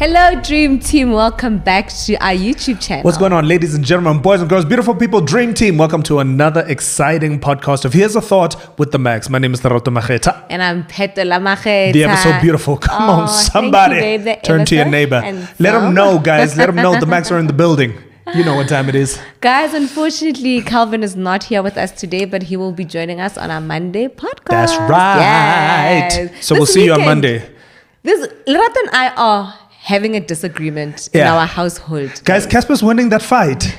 Hello, Dream Team. Welcome back to our YouTube channel. What's going on, ladies and gentlemen, boys and girls, beautiful people, Dream Team? Welcome to another exciting podcast of Here's a Thought with the Max. My name is Lerato. And I'm Petola Macheta. The episode beautiful. Come on, somebody. Turn to your neighbor. Let them know, guys. Let them know the Max are in the building. You know what time it is. Guys, unfortunately, Calvin is not here with us today, but he will be joining us on our Monday podcast. That's right. Yes. So we'll see you on Monday. Lerato and I are having a disagreement in our household. Guys, Casper's winning that fight.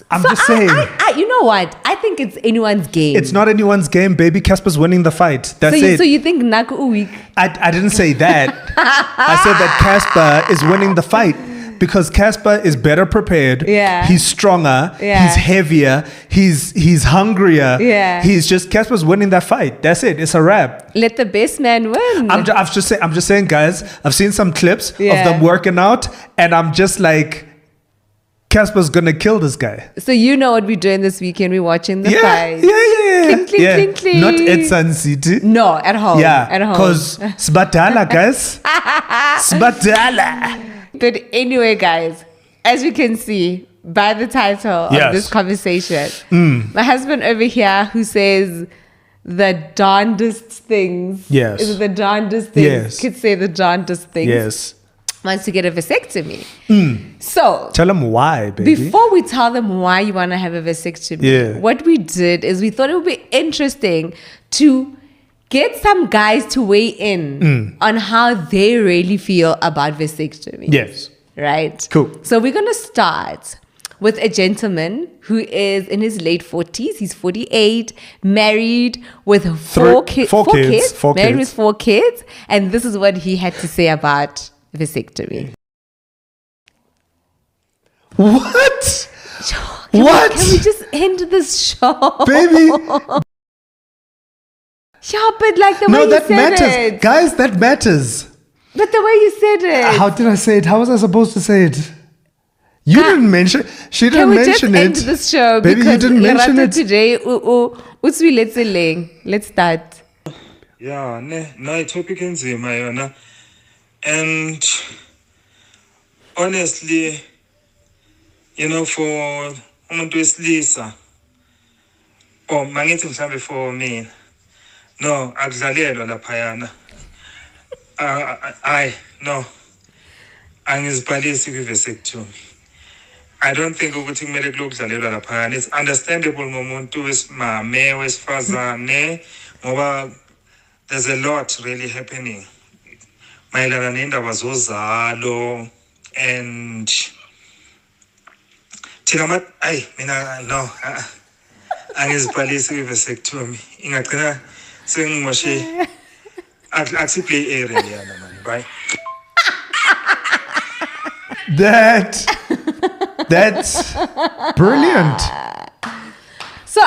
I'm just saying. You know what? I think it's anyone's game. It's not anyone's game, baby. Casper's winning the fight. That's it. So you think Naku weak? I didn't say that. I said that Casper is winning the fight. Because Casper is better prepared. Yeah. He's stronger. Yeah. He's heavier. He's hungrier. Yeah. Casper's winning that fight. That's it. It's a wrap. Let the best man win. I'm just saying, guys. I've seen some clips of them working out, and I'm just like, Casper's gonna kill this guy. So you know what we're doing this weekend? We're watching the fight. Yeah. Clink, clink, clink, clink. Not at Sun City. No, at home. Yeah, at home. Because Sbatala, guys. Sbatala. But anyway, guys, as you can see by the title of this conversation, my husband over here who says the darndest things. Yes. Is it the darndest things? Yes. Could say the darndest things. Yes. Wants to get a vasectomy. So tell them why, baby. Before we tell them why you want to have a vasectomy, what we did is we thought it would be interesting to get some guys to weigh in on how they really feel about vasectomy. Yes. Right? Cool. So we're going to start with a gentleman who is in his late 40s. He's 48, married with four kids. Married with 4 kids. And this is what he had to say about vasectomy. What? Can we just end this show? Baby. Yeah, but like the way you said matters. it. Guys, that matters. But the way you said it. How did I say it? How was I supposed to say it? You didn't mention. She didn't mention it. Can we just end this show? Baby, you didn't mention it. Today, let's start. Yeah, no topic enzima yona. And honestly, for umuntu wesilisa or mangithi mhlambe for me. No, akudlalelwa laphayana. No. Angizibhalisi kwi-vasectomy. I don't think ukuthi kumele kulokudlalelwa laphayana. It's understandable ngomuntu wesimame wesifazane ngoba there's a lot really happening. Mayelana nendaba zozalo and mina no. Angizibhalisi kwi-vasectomy. Ingagcina sengimoshe akusiplay area leyana man, right? That's brilliant. So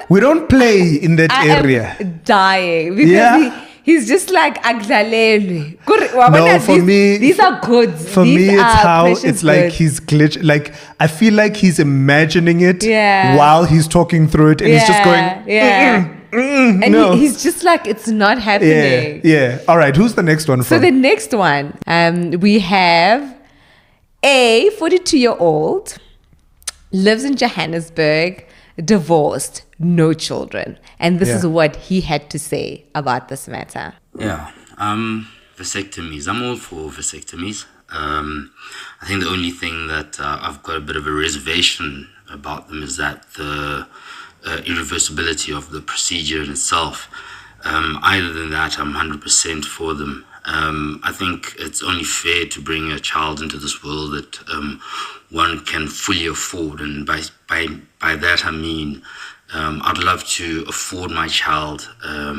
we don't play in that area. Am dying because he's just like aglalelwe. No, for me, these are goods. For me, it's how it's like goods. he's glitch. Like I feel like he's imagining it while he's talking through it, and he's just going. And he's just like, it's not happening. Yeah. All right. Who's the next one? So the next one, we have a 42-year-old, lives in Johannesburg, divorced, no children. And this is what he had to say about this matter. Yeah. Vasectomies. I'm all for vasectomies. I think the only thing that I've got a bit of a reservation about them is that the irreversibility of the procedure in itself. Other than that, I'm 100% for them. I think it's only fair to bring a child into this world that one can fully afford, and by that I mean I'd love to afford my child a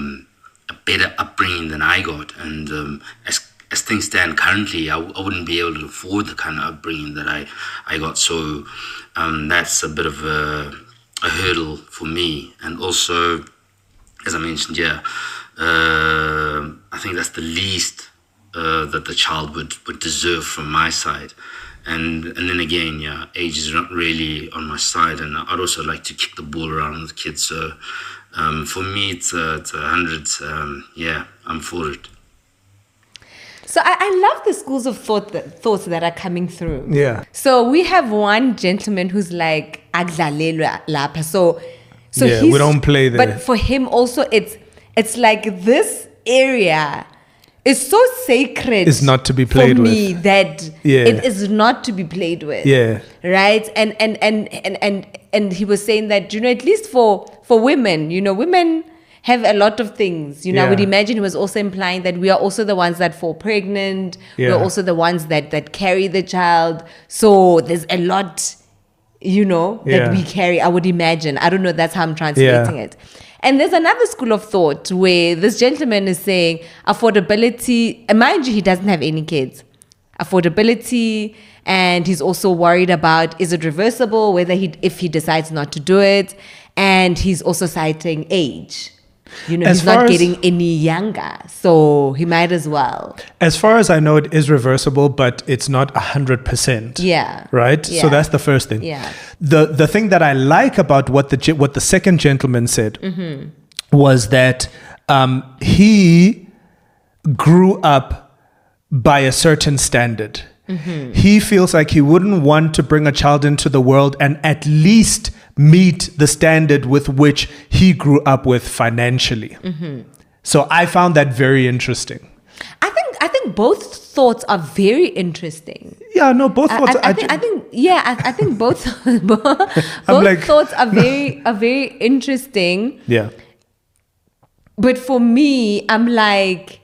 better upbringing than I got, and as things stand currently, I wouldn't be able to afford the kind of upbringing that I got. So that's a bit of a hurdle for me. And also, as I mentioned, I think that's the least that the child would deserve from my side. And then again, age is not really on my side, and I'd also like to kick the ball around with kids. So for me, it's 100. I'm for it. So I love the schools of thoughts that are coming through. Yeah. So we have one gentleman who's like, "Agdlalelwa lapha." So yeah, we don't play there. But for him also, it's like this area is so sacred. It's not to be played for with. me that it is not to be played with. Yeah. Right. And he was saying that, at least for women, women have a lot of things. I would imagine he was also implying that we are also the ones that fall pregnant. Yeah. We're also the ones that carry the child. So there's a lot, that we carry, I would imagine. I don't know, that's how I'm translating it. And there's another school of thought where this gentleman is saying affordability, and mind you, he doesn't have any kids. Affordability, and he's also worried about, is it reversible, if he decides not to do it, and he's also citing age. He's not getting any younger, so he might as well. As far as I know, it is reversible, but it's not 100%. Yeah. Right? Yeah. So that's the first thing. Yeah. The thing that I like about what the second gentleman said was that he grew up by a certain standard. He feels like he wouldn't want to bring a child into the world and at least meet the standard with which he grew up with financially. So I found that very interesting. I think both thoughts are very interesting. Yeah, no, both thoughts. I think both thoughts are very interesting. Yeah. But for me, I'm like,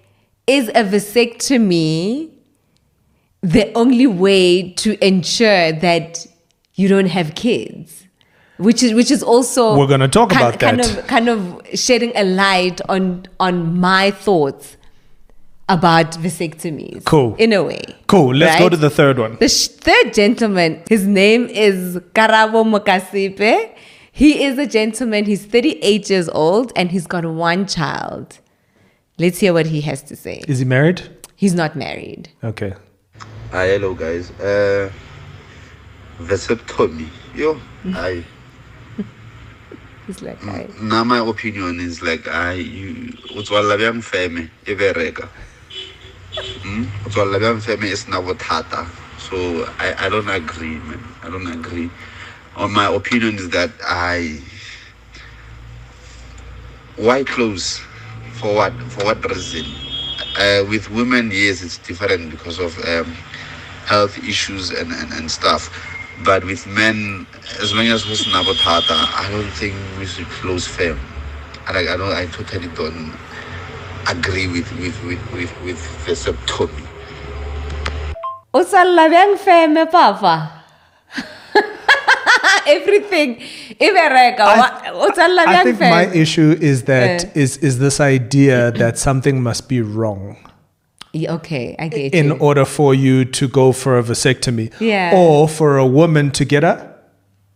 is a vasectomy the only way to ensure that you don't have kids? Which is also, we're going to talk about that. Kind of shedding a light on my thoughts about vasectomies. Cool. In a way. Cool. Let's go to the third one. The third gentleman, his name is Karabo Mokasipe. He is a gentleman. He's 38 years old and he's got one child. Let's hear what he has to say. Is he married? He's not married. Okay. Hi, hello guys. Vasectomy. Yo, hi. He's like, Now my opinion is like, utswalla bya mfeme e bereka. Utswalla bya mfeme is na bothata. So I don't agree, man. I don't agree. My opinion is that why close? For what? For what reason? With women, yes, it's different because of health issues and stuff. But with men, as long as who's nabotata, I don't think we should close firm. I totally don't agree with vasectomy. Utswalla bya mfeme papa. Everything. I think my issue is that is this idea that something must be wrong. Okay, I get in you. order for you to go for a vasectomy. Yeah. Or for a woman to get a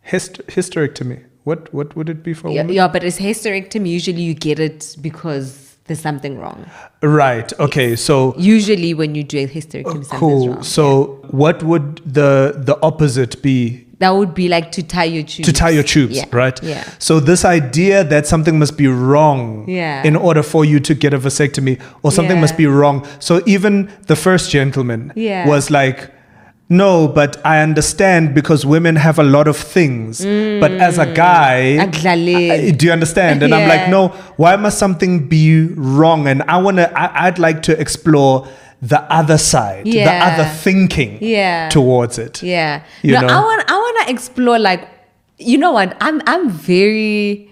hysterectomy. What would it be for a woman? Yeah, but it's hysterectomy. Usually you get it because there's something wrong. Right. Okay. So usually when you do a hysterectomy, something's wrong. So what would the opposite be? That would be like to tie your tubes. To tie your tubes, right? Yeah. So this idea that something must be wrong in order for you to get a vasectomy, or something must be wrong. So even the first gentleman was like, no, but I understand because women have a lot of things. But as a guy, do you understand? And I'm like, no, why must something be wrong? And I'd like to explore the other side, the other thinking towards it. Yeah. You know? I want to explore, like, you know what? I'm very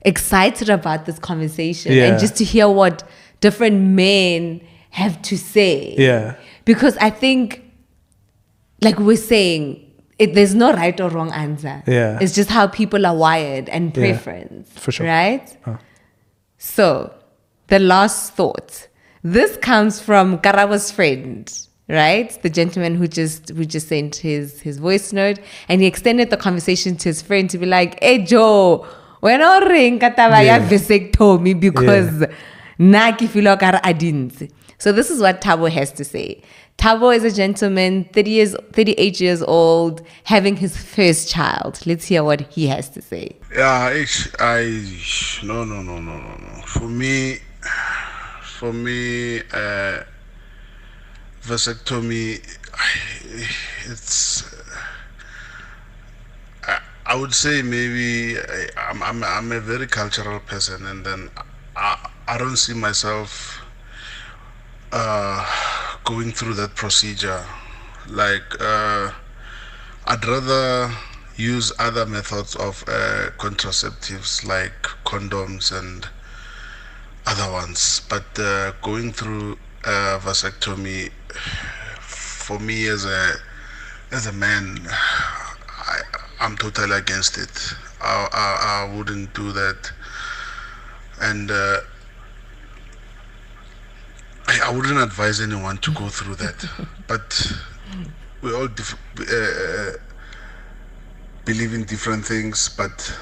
excited about this conversation and just to hear what different men have to say. Yeah. Because I think, like we're saying, there's no right or wrong answer. Yeah. It's just how people are wired and preference. For sure. Right? So, the last thought. This comes from Karaba's friend, right? The gentleman who just sent his voice note, and he extended the conversation to his friend to be like, "Hey Joe, when I ring kataba ya vasectomy because na ki feel like I didn't." So this is what Thabo has to say. Thabo is a gentleman, 38 years old, having his first child. Let's hear what he has to say. Yeah, no. For me, vasectomy, it's. I would say maybe I'm a very cultural person, and then I don't see myself going through that procedure. Like I'd rather use other methods of contraceptives like condoms and other ones, but going through vasectomy, for me as a man, I'm totally against it. I wouldn't do that, and I wouldn't advise anyone to go through that. But we all believe in different things. But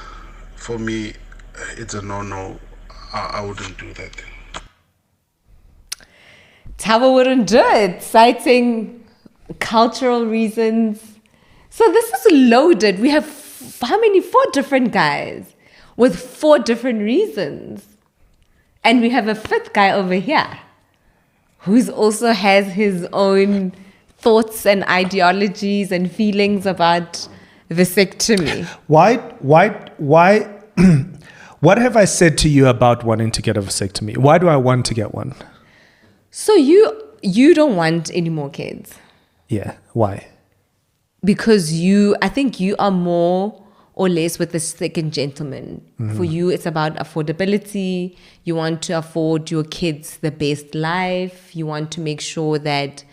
for me, it's a no-no. I wouldn't do that. Tava wouldn't do it, citing cultural reasons. So this is loaded. We have how many? 4 different guys with 4 different reasons. And we have a 5th guy over here who also has his own thoughts and ideologies and feelings about vasectomy. Why what have I said to you about wanting to get a vasectomy? Why do I want to get one? So you don't want any more kids? Yeah, why? Because I think you are more or less with the second gentleman. Mm-hmm. For you, it's about affordability. You want to afford your kids the best life. You want to make sure that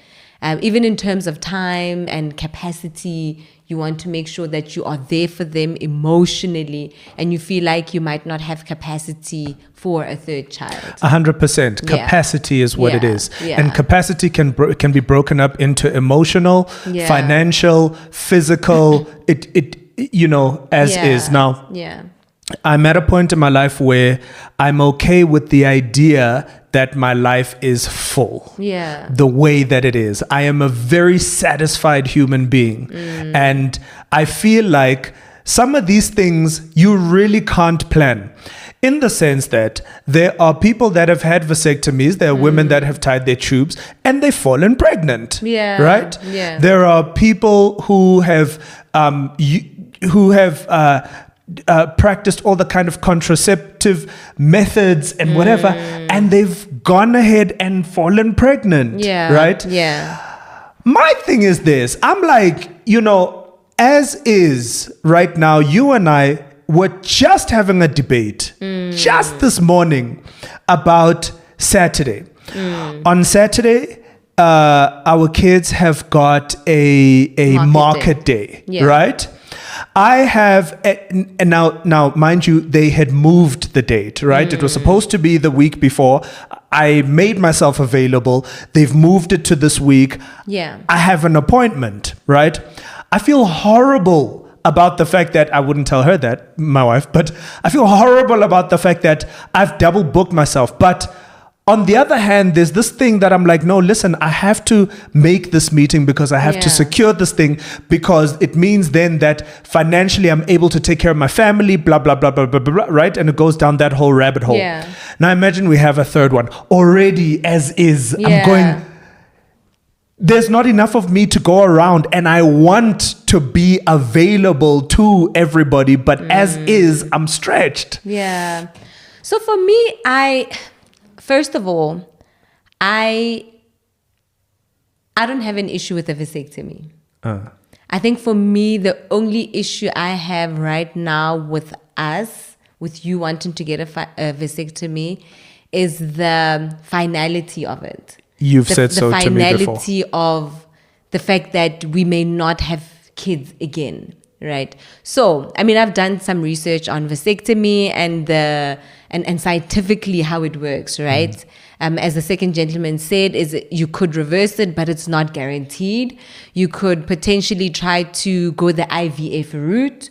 even in terms of time and capacity, you want to make sure that you are there for them emotionally, and you feel like you might not have capacity for a 3rd child. 100%. Capacity is what it is. Yeah. And capacity can be broken up into emotional, financial, physical, as is. Now, I'm at a point in my life where I'm okay with the idea that my life is full. Yeah. The way that it is. I am a very satisfied human being. And I feel like some of these things you really can't plan. In the sense that there are people that have had vasectomies, there are women that have tied their tubes and they've fallen pregnant. Yeah. Right? Yeah. There are people who have practiced all the kind of contraceptive methods and whatever, and they've gone ahead and fallen pregnant. Yeah. Right? Yeah. My thing is this. I'm like, as is right now, you and I were just having a debate just this morning about Saturday. On Saturday, our kids have got a market day. Right? I have, and now, mind you, they had moved the date, right? It was supposed to be the week before. I made myself available. They've moved it to this week. Yeah. I have an appointment, right? I feel horrible about the fact that I wouldn't tell her that, my wife, but I feel horrible about the fact that I've double booked myself. But on the other hand, there's this thing that I'm like, no, listen, I have to make this meeting because I have to secure this thing, because it means then that financially I'm able to take care of my family, blah, blah, blah, blah, blah, blah, right? And it goes down that whole rabbit hole. Yeah. Now imagine we have a 3rd one already as is. Yeah. I'm going, there's not enough of me to go around, and I want to be available to everybody, but as is, I'm stretched. Yeah. So for me, first of all, I don't have an issue with a vasectomy. I think for me, the only issue I have right now with you wanting to get a vasectomy, is the finality of it. You've said so to me before. The finality of the fact that we may not have kids again, right? So, I mean, I've done some research on vasectomy and scientifically how it works, right? As the second gentleman said, is you could reverse it, but it's not guaranteed. You could potentially try to go the IVF route.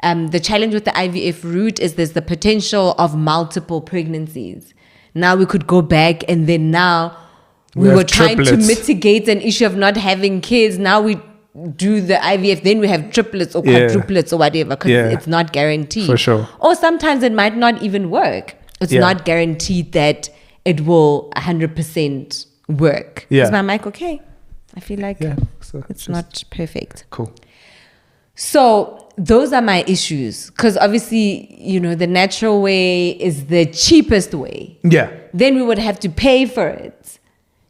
The challenge with the IVF route is there's the potential of multiple pregnancies. Now we could go back, and then now we were trying to mitigate an issue of not having kids. Now we do the IVF, then we have triplets or quadruplets or whatever, because it's not guaranteed. For sure. Or sometimes it might not even work. It's not guaranteed that it will 100% work. Yeah. Is my mic okay? I feel like it's not perfect. Cool. So those are my issues. Because obviously, the natural way is the cheapest way. Yeah. Then we would have to pay for it,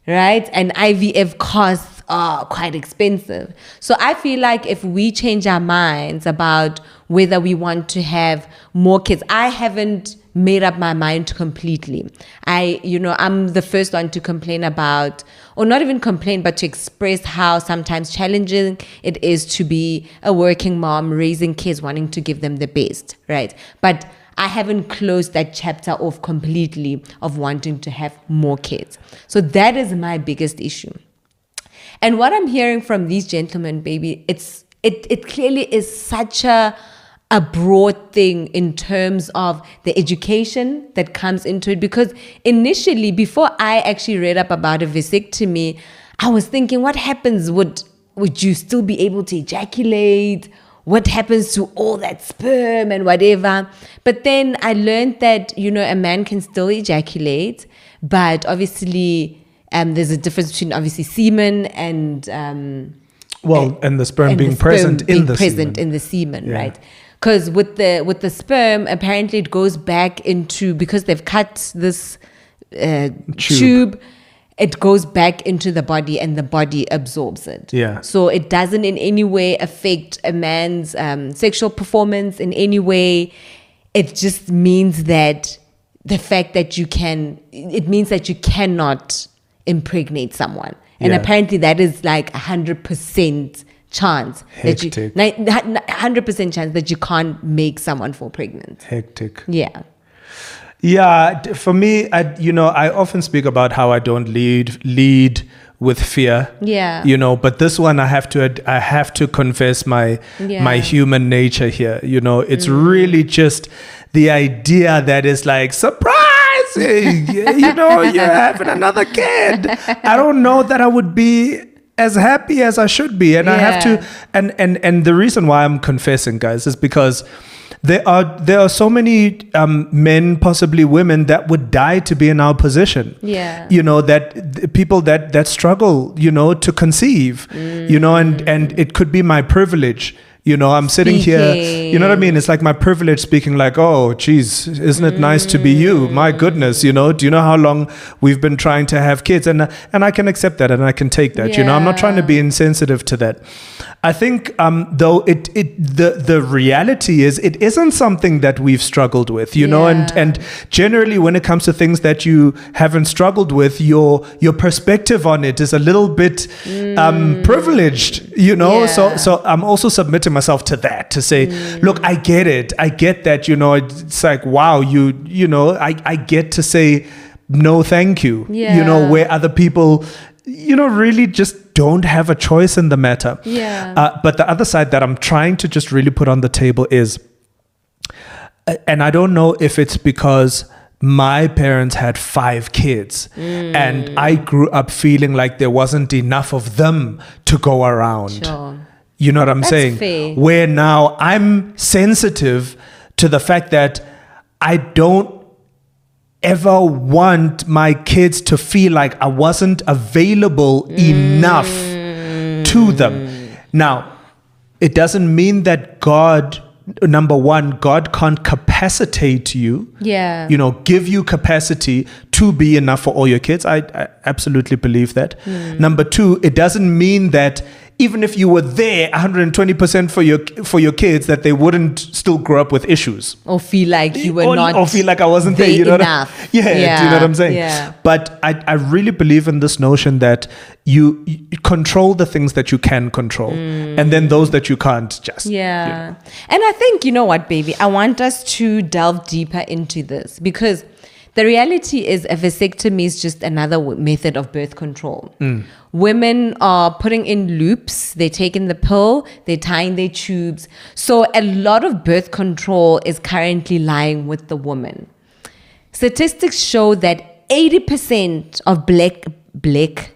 right? And IVF costs are quite expensive. So I feel like if we change our minds about whether we want to have more kids, I haven't made up my mind completely. I'm the first one to complain about, or not even complain, but to express how sometimes challenging it is to be a working mom, raising kids, wanting to give them the best, right? But I haven't closed that chapter off completely of wanting to have more kids. So that is my biggest issue. And what I'm hearing from these gentlemen, baby, it clearly is such a broad thing in terms of the education that comes into it. Because initially, before I actually read up about a vasectomy, I was thinking, what happens? Would you still be able to ejaculate? What happens to all that sperm and whatever? But then I learned that, a man can still ejaculate, but obviously there's a difference between obviously semen and... and the sperm being present in the semen, right? Because with the sperm, apparently it goes back into, because they've cut this tube, it goes back into the body and the body absorbs it. Yeah. So it doesn't in any way affect a man's sexual performance in any way. It just means that it means that you cannot impregnate someone. And apparently that is like 100% chance Hectic. that 100% chance that you can't make someone fall pregnant. Hectic. Yeah. Yeah, for me, I often speak about how I don't lead with fear. Yeah. But this one I have to confess my human nature here. It's really just the idea that is like, surprise, you're having another kid. I don't know that I would be as happy as I should be. And I have to, and the reason why I'm confessing, guys, is because there are so many men, possibly women, that would die to be in our position. Yeah. That people that struggle, to conceive, and it could be my privilege. I'm sitting here, you know what I mean? It's like my privilege speaking like, oh, geez, isn't it nice to be you? My goodness, do you know how long we've been trying to have kids? And I can accept that and I can take that, I'm not trying to be insensitive to that. I think, though, the reality is it isn't something that we've struggled with, and generally when it comes to things that you haven't struggled with, your perspective on it is a little bit privileged, So I'm also submitting myself to that, to say, look, I get it. I get that, it's like, wow, I get to say no, thank you, where other people, really just don't have a choice in the matter. Yeah. But the other side that I'm trying to just really put on the table is, and I don't know if it's because my parents had 5 kids and I grew up feeling like there wasn't enough of them to go around. Sure. You know what I'm That's saying? fair. Where now I'm sensitive to the fact that I don't ever want my kids to feel like I wasn't available enough to them. Now, it doesn't mean that God, number one, God can't capacitate you. Yeah. Give you capacity to be enough for all your kids. I absolutely believe that. Number two, it doesn't mean that even if you were there 120% for your kids, that they wouldn't still grow up with issues. Or feel like you were not. Or feel like I wasn't there. Enough. Do you know what I'm saying? Yeah. But I really believe in this notion that you control the things that you can control. And then those that you can't, just. Yeah. And I think, you know what, baby? I want us to delve deeper into this because the reality is a vasectomy is just another method of birth control. Women are putting in loops, they're taking the pill, they're tying their tubes. So a lot of birth control is currently lying with the woman. Statistics show that 80% of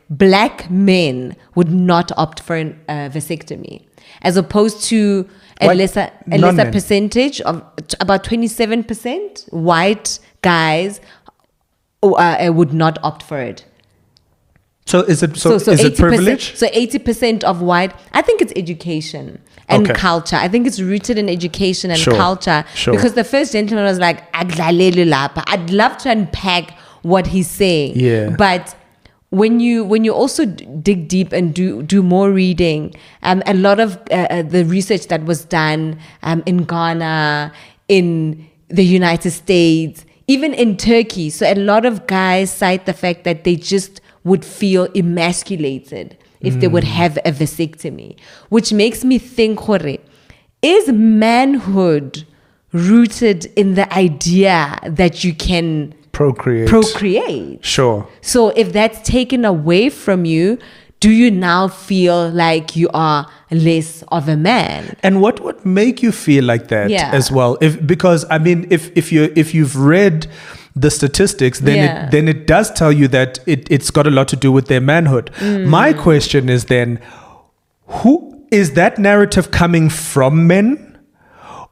black men would not opt for a vasectomy, as opposed to a lesser percentage of about 27% white guys would not opt for it. So is it is it privilege? So 80% of white, I think it's education and culture. I think it's rooted in education and culture. Sure. Because the first gentleman was like, I'd love to unpack what he's saying. Yeah. But when you also dig deep and do more reading, a lot of the research that was done in Ghana, in the United States, even in Turkey. So a lot of guys cite the fact that they just would feel emasculated if they would have a vasectomy, which makes me think, Jorge, is manhood rooted in the idea that you can procreate? Sure. So if that's taken away from you, do you now feel like you are less of a man? And what would make you feel like that as well? Because I mean, if you've read the statistics, then it does tell you that it's got a lot to do with their manhood. My question is then, who is that narrative coming from men?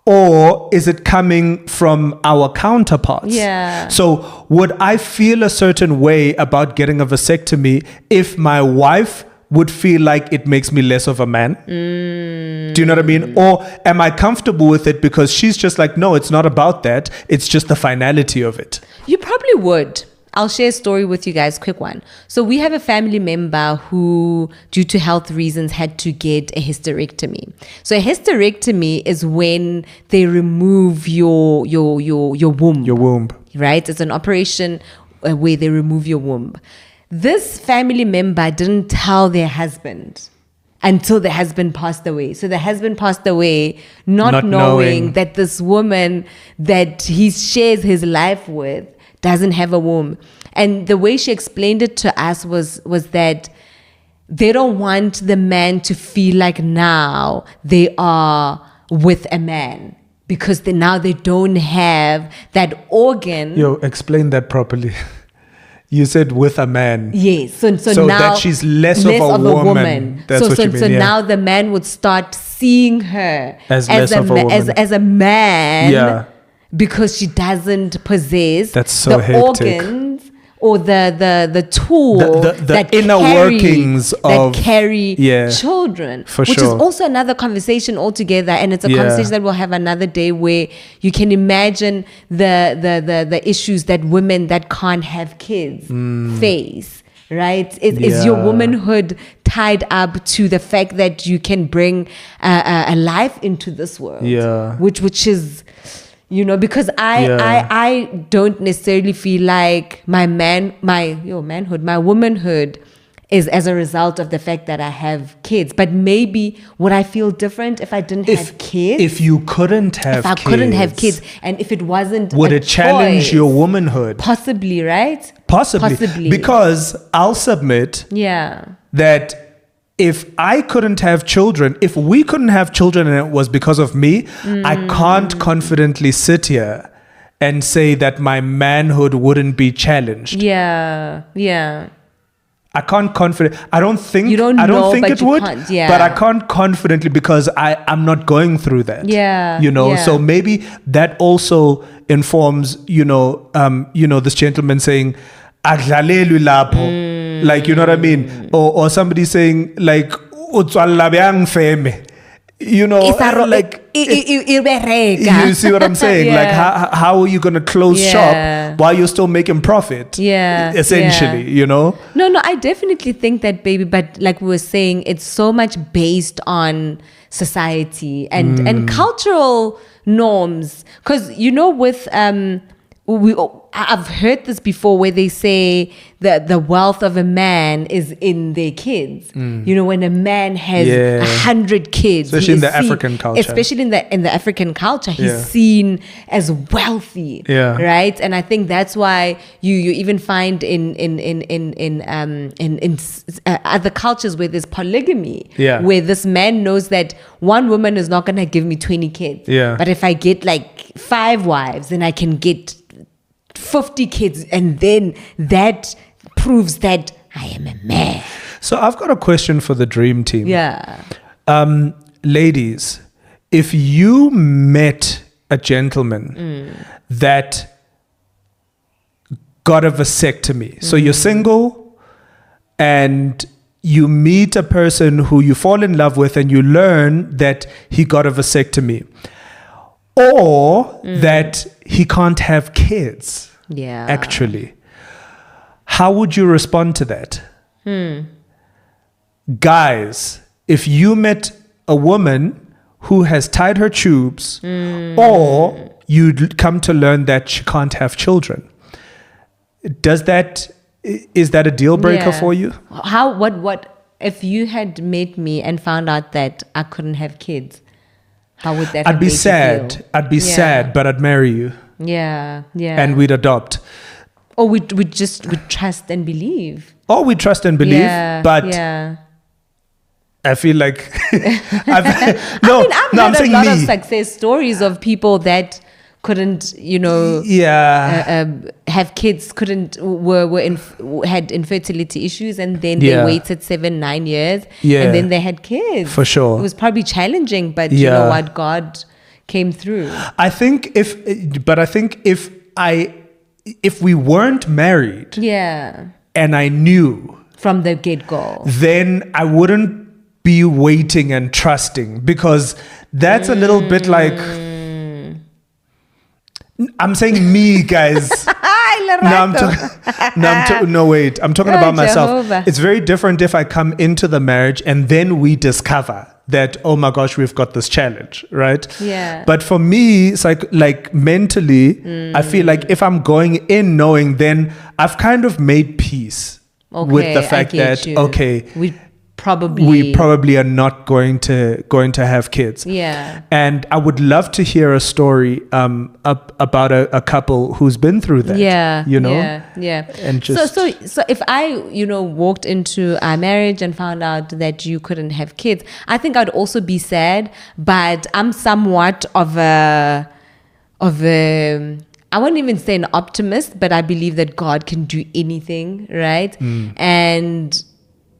Or is it coming from our counterparts? Yeah. So would I feel a certain way about getting a vasectomy if my wife would feel like it makes me less of a man? Do you know what I mean? Or am I comfortable with it because she's just like, no, it's not about that. It's just the finality of it. You probably would. I'll share a story with you guys, quick one. So we have a family member who, due to health reasons, had to get a hysterectomy. So a hysterectomy is when they remove your womb. Your womb. Right? It's an operation where they remove your womb. This family member didn't tell their husband until the husband passed away. So the husband passed away not knowing that this woman that he shares his life with doesn't have a womb. And the way she explained it to us was that they don't want the man to feel like now they are with a man because now they don't have that organ. Yo, explain that properly. You said with a man. Yes. So now that she's less of a woman. That's what you mean. So now the man would start seeing her as less of a woman. As a man. Yeah. Because she doesn't possess the organs or the tool that inner workings that carry children. Which is also another conversation altogether, and it's a conversation that we'll have another day where you can imagine the issues that women that can't have kids face. Right? Is your womanhood tied up to the fact that you can bring a life into this world? Yeah. Which is, you know, because I don't necessarily feel like my womanhood is as a result of the fact that I have kids. But maybe would I feel different if I didn't have kids? If you couldn't have kids. If I couldn't have kids, and if it wasn't would it challenge your womanhood? Possibly, right? Possibly. Because I'll submit that if I couldn't have children, if we couldn't have children and it was because of me, I can't confidently sit here and say that my manhood wouldn't be challenged. Yeah. I can't I don't think it would, yeah. But I can't confidently because I'm not going through that. Yeah. You know, so maybe that also informs, this gentleman saying, "Adlalelu lapho." Like, you know what I mean? Or somebody saying, like, you know, like, you see what I'm saying? Like, how are you going to close shop while you're still making profit? Yeah. Essentially, you know? No, I definitely think that, baby. But like we were saying, it's so much based on society and cultural norms. Because, you know, with... I've heard this before where they say that the wealth of a man is in their kids. You know, when a man has 100 kids, especially in the African culture, he's seen as wealthy, right? And I think that's why you even find in other cultures where there's polygamy, where this man knows that one woman is not gonna give me 20 kids, but if I get like 5 wives, then I can get 50 kids, and then that proves that I am a man. So I've got a question for the dream team. Yeah. Ladies, if you met a gentleman that got a vasectomy, so you're single, and you meet a person who you fall in love with and you learn that he got a vasectomy or that he can't have kids, actually. How would you respond to that? Guys, if you met a woman who has tied her tubes or you'd come to learn that she can't have children, is that a deal breaker for you? What if you had met me and found out that I couldn't have kids? How would that? I'd be sad. I'd be sad, but I'd marry you. Yeah. And we'd adopt. Or we'd trust and believe. Or we trust and believe, but I feel like I've heard a lot of success stories of people that couldn't, have kids, had infertility issues, and then they waited 7-9 years, and then they had kids. For sure, it was probably challenging, but you know what, God came through. I think if we weren't married, and I knew from the get-go, then I wouldn't be waiting and trusting, because that's a little bit like, I'm saying me, guys. I'm talking about myself. Jehovah. It's very different if I come into the marriage and then we discover that, oh my gosh, we've got this challenge, right? Yeah. But for me, it's like mentally, I feel like if I'm going in knowing, then I've kind of made peace with the fact that, we probably are not going to have kids. Yeah. And I would love to hear a story about a couple who's been through that. Yeah. Yeah. And just so if I, walked into our marriage and found out that you couldn't have kids, I think I'd also be sad, but I'm somewhat of a I wouldn't even say an optimist, but I believe that God can do anything, right? And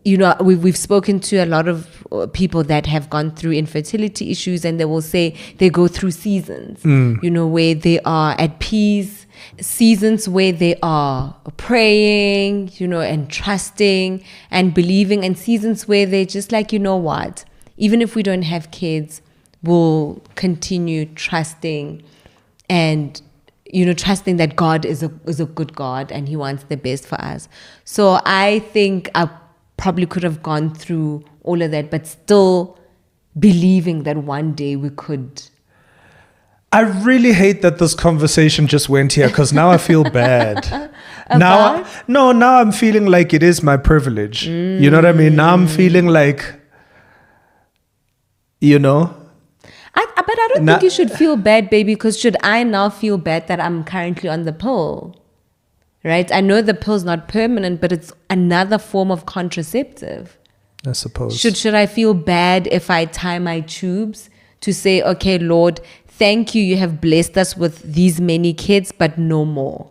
we've spoken to a lot of people that have gone through infertility issues, and they will say they go through seasons, where they are at peace, seasons where they are praying, and trusting and believing, and seasons where they're just like, what, even if we don't have kids, we'll continue trusting and trusting that God is a good God and He wants the best for us. So I think I probably could have gone through all of that, but still believing that one day we could. I really hate that this conversation just went here, because now I feel bad. Now I'm feeling like it is my privilege. You know what I mean? Now I'm feeling like, But I don't think you should feel bad, baby, because should I now feel bad that I'm currently on the pill? Right? I know the pill's not permanent, but it's another form of contraceptive. I suppose. Should I feel bad if I tie my tubes to say, okay, Lord, thank you, you have blessed us with these many kids, but no more?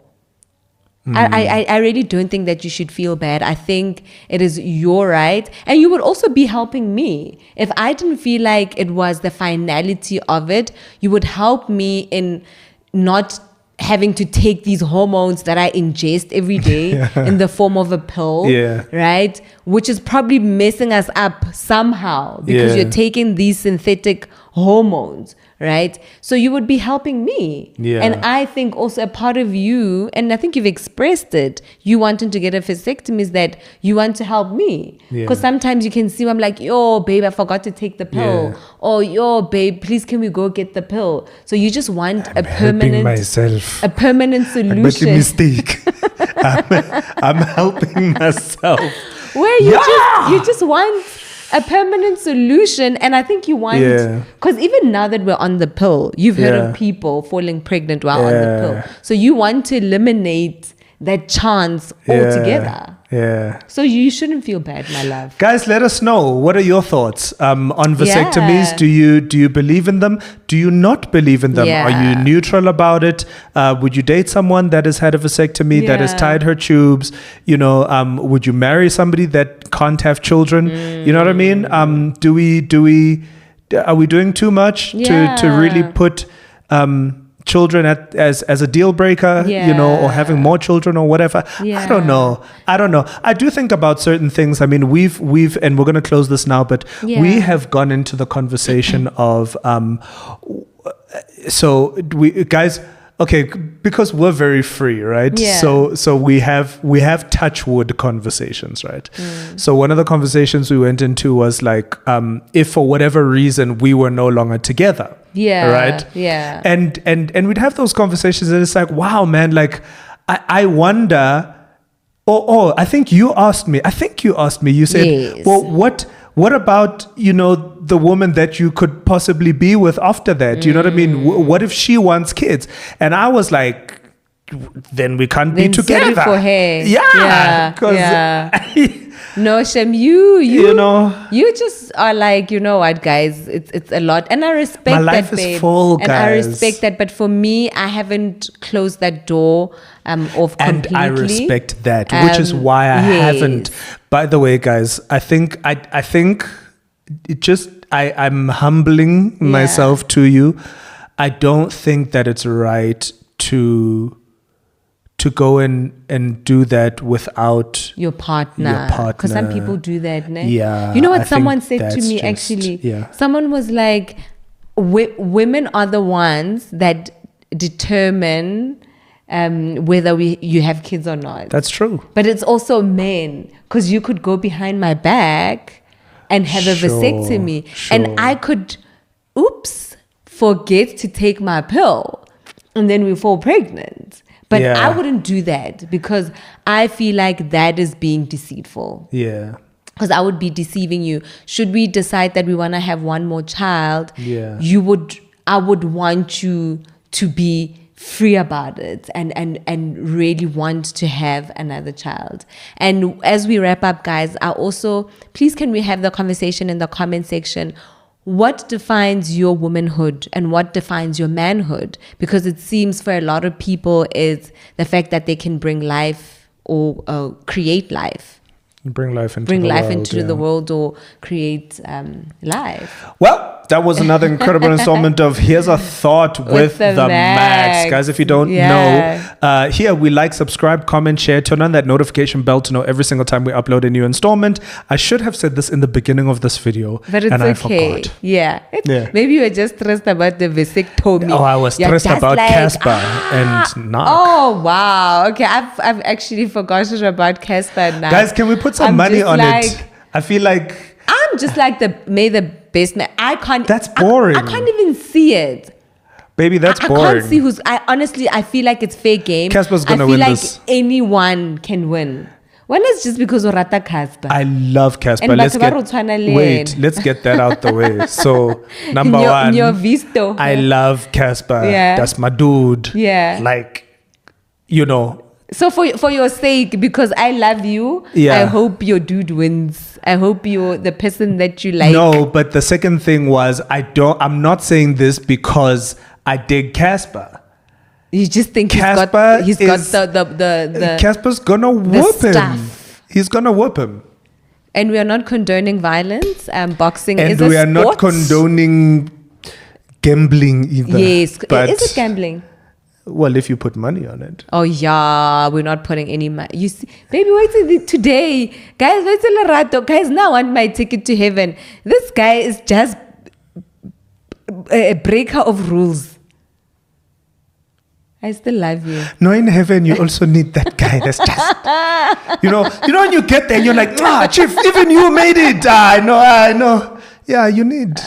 I really don't think that you should feel bad. I think it is your right. And you would also be helping me. If I didn't feel like it was the finality of it, you would help me in not having to take these hormones that I ingest every day in the form of a pill, right? Which is probably messing us up somehow, because you're taking these synthetic hormones, right? So you would be helping me. And I think also a part of you, and I think you've expressed it, you wanting to get a vasectomy, is that you want to help me. Because sometimes you can see, I'm like, yo, babe, I forgot to take the pill. Or, yo, babe, please can we go get the pill? So you just want a permanent solution. I made a mistake. I'm helping myself. Where you just want a permanent solution. And I think you want, because even now that we're on the pill, you've heard of people falling pregnant while on the pill. So you want to eliminate that chance altogether. So you shouldn't feel bad, my love. Guys, let us know. What are your thoughts on vasectomies? Do you believe in them? Do you not believe in them? Are you neutral about it? Would you date someone that has had a vasectomy, that has tied her tubes? Would you marry somebody that can't have children? You know what I mean? Are we doing too much to really put children as a deal breaker, or having more children or whatever. I don't know. I do think about certain things. I mean, we've and we're going to close this now, but we have gone into the conversation of so we guys. Okay, because we're very free, right? Yeah. So we have touch wood conversations, right? So one of the conversations we went into was like, if for whatever reason we were no longer together. Yeah. Right? Yeah. And we'd have those conversations and it's like, wow, man, like I wonder, I think you asked me, you said, yes. Well, what about, the woman that you could possibly be with after that? You know what I mean? What if she wants kids? And I was like, then we can't be together. For her. Yeah. No, Shem, you just are like, you know what, guys, it's a lot. And I respect that, my life is full, guys. And I respect that. But for me, I haven't closed that door off completely. And I respect that, which is why I haven't. By the way, guys, I think it just, I'm humbling myself to you. I don't think that it's right to go in and do that without your partner. Because some people do that, ne? Yeah. You know what someone said to me, actually? Yeah. Someone was like, women are the ones that determine whether you have kids or not. That's true. But it's also men, because you could go behind my back and have a vasectomy. Sure. And I could, forget to take my pill. And then we fall pregnant. But I wouldn't do that because I feel like that is being deceitful. Yeah. Because I would be deceiving you. Should we decide that we want to have one more child, I would want you to be free about it and really want to have another child. And as we wrap up, guys, please can we have the conversation in the comment section? What defines your womanhood and what defines your manhood? Because it seems for a lot of people is the fact that they can bring life or create life. Bring life into the world or create life. Well, that was another incredible installment of Here's a Thought with the Max. Guys, if you don't know, here we like, subscribe, comment, share, turn on that notification bell to know every single time we upload a new installment. I should have said this in the beginning of this video, but it's I okay. forgot. Yeah. Maybe you were just stressed about the vasectomy. Oh, I was stressed about Casper and not. Oh, wow. Okay, I've actually forgotten about Casper now. Guys, can we put some money on it? I feel like I'm just like the best man. I can't. That's boring. I can't even see it. Baby, that's boring. I can't see who's. I feel like it's fair game. Casper's gonna win this. I feel like anyone can win. When it's just because of Rata Casper. I love Casper. And let's get that out the way. So number one, visto. I love Casper. Yeah. That's my dude. Yeah. Like, So for your sake, because I love you, I hope your dude wins. I hope you're the person that you like. No, but the second thing was I'm not saying this because I dig Casper. You just think Casper's gonna whoop him. He's gonna whoop him. And we are not condoning violence. Boxing is a sport. And we are not condoning gambling either. Yes, is it gambling? Well, if you put money on it. Oh, yeah. We're not putting any money. You see, baby, wait till today. Guys, wait till Lerato. Guys, now I want my ticket to heaven. This guy is just a breaker of rules. I still love you. No, in heaven, you also need that guy that's just, you know, when you get there, you're like, chief, even you made it. I know. Yeah, you need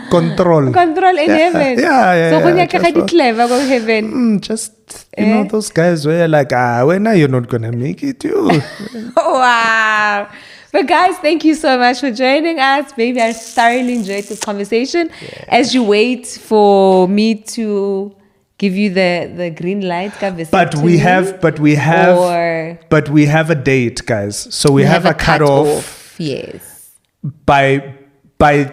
control in heaven. So when you're clever go heaven, just those guys where you're like, when are you not gonna make it, you? Wow. But guys, thank you so much for joining us. Baby, I thoroughly enjoyed this conversation. As you wait for me to give you the green light, but we have a date, guys. So we have a cutoff. Yes. By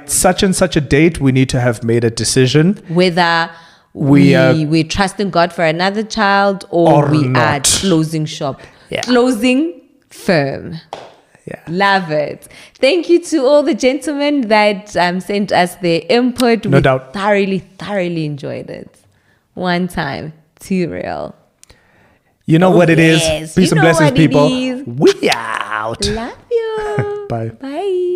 such and such a date, we need to have made a decision whether we trust in God for another child or we not. are closing shop. Yeah. Closing firm. Yeah. Love it. Thank you to all the gentlemen that sent us their input. No doubt. Thoroughly enjoyed it. one time. Too real. You know what it is. Peace and blessings, people. We out. Love you. Bye. Bye.